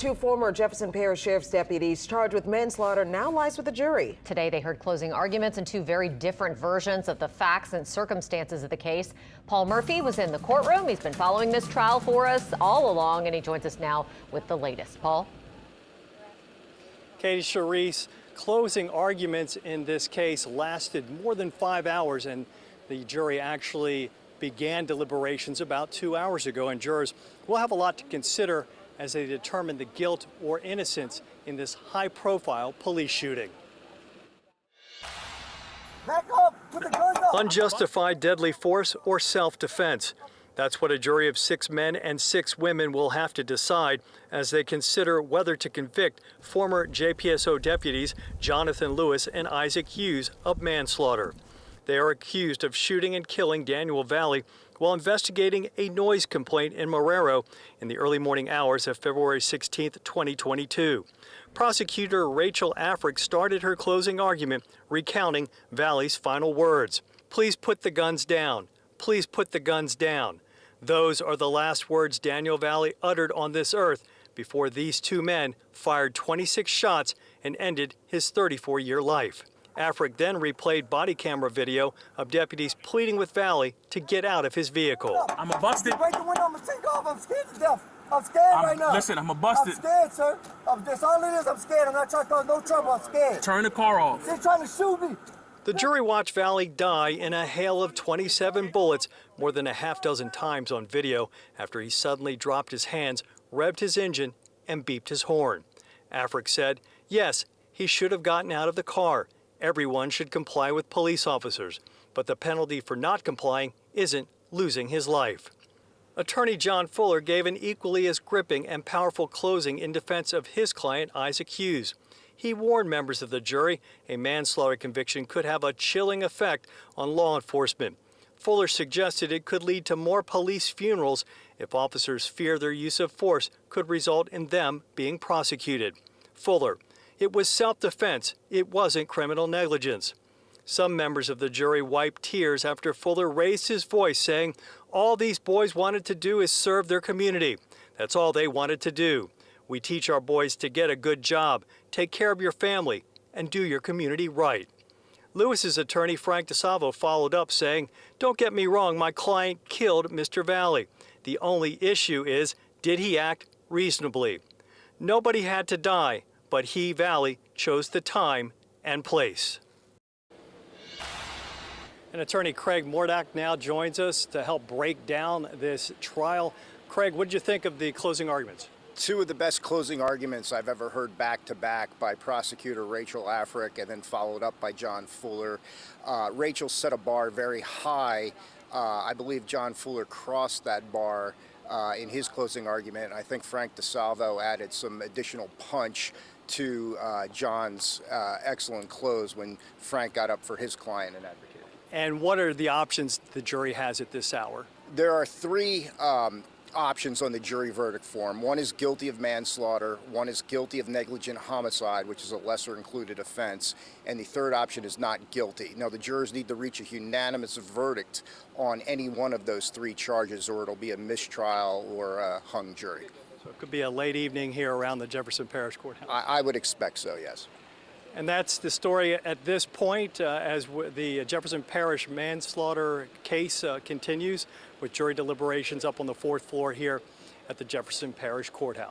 two former Jefferson Parish Sheriff's deputies charged with manslaughter now lies with the jury. Today, they heard closing arguments and two very different versions of the facts and circumstances of the case. Paul Murphy was in the courtroom. He's been following this trial for us all along, and he joins us now with the latest. Paul? Katie, Charisse, closing arguments in this case lasted more than 5 hours, and the jury actually began deliberations about 2 hours ago, and jurors will have a lot to consider as they determine the guilt or innocence in this high-profile police shooting. Back up! Put the guns up! Unjustified deadly force or self-defense. That's what a jury of 6 men and 6 women will have to decide as they consider whether to convict former JPSO deputies Jonathan Lewis and Isaac Hughes of manslaughter. They are accused of shooting and killing Daniel Valley while investigating a noise complaint in Marrero in the early morning hours of February 16, 2022. Prosecutor Rachel Africk started her closing argument recounting Valley's final words. "Please put the guns down. Please put the guns down." Those are the last words Daniel Valley uttered on this earth before these 2 men fired 26 shots and ended his 34-year life. Africk then replayed body camera video of deputies pleading with Valley to get out of his vehicle. I'm a busted. Break the window, I'm gonna take off. I'm scared to death. I'm scared right now. Listen, I'm a busted. I'm scared, sir. That's all it is. I'm scared. I'm not trying to cause no trouble. I'm scared. Turn the car off. They're trying to shoot me. The jury watched Valley die in a hail of 27 bullets more than a half dozen times on video after he suddenly dropped his hands, revved his engine, and beeped his horn. Africk said, yes, he should have gotten out of the car. Everyone should comply with police officers, but the penalty for not complying isn't losing his life. Attorney John Fuller gave an equally as gripping and powerful closing in defense of his client, Isaac Hughes. He warned members of the jury a manslaughter conviction could have a chilling effect on law enforcement. Fuller suggested it could lead to more police funerals if officers fear their use of force could result in them being prosecuted. Fuller: it was self-defense. It wasn't criminal negligence. Some members of the jury wiped tears after Fuller raised his voice, saying, all these boys wanted to do is serve their community. That's all they wanted to do. We teach our boys to get a good job, take care of your family, and do your community right. Lewis's attorney, Frank DeSalvo, followed up saying, don't get me wrong, my client killed Mr. Valley. The only issue is, did he act reasonably? Nobody had to die, but he, Valley, chose the time and place. And attorney Craig Mordack now joins us to help break down this trial. Craig, what did you think of the closing arguments? 2 of the best closing arguments I've ever heard back-to-back by prosecutor Rachel Africk and then followed up by John Fuller. Rachel set a bar very high. I believe John Fuller crossed that bar in his closing argument. I think Frank DeSalvo added some additional punch to John's excellent close when Frank got up for his client and advocated. And what are the options the jury has at this hour? There are 3 options on the jury verdict form. One is guilty of manslaughter, one is guilty of negligent homicide, which is a lesser included offense, and the third option is not guilty. Now, the jurors need to reach a unanimous verdict on any one of those 3 charges, or it'll be a mistrial or a hung jury. So it could be a late evening here around the Jefferson Parish Courthouse. I would expect so, yes. And that's the story at this point as the Jefferson Parish manslaughter case continues with jury deliberations up on the 4th floor here at the Jefferson Parish Courthouse.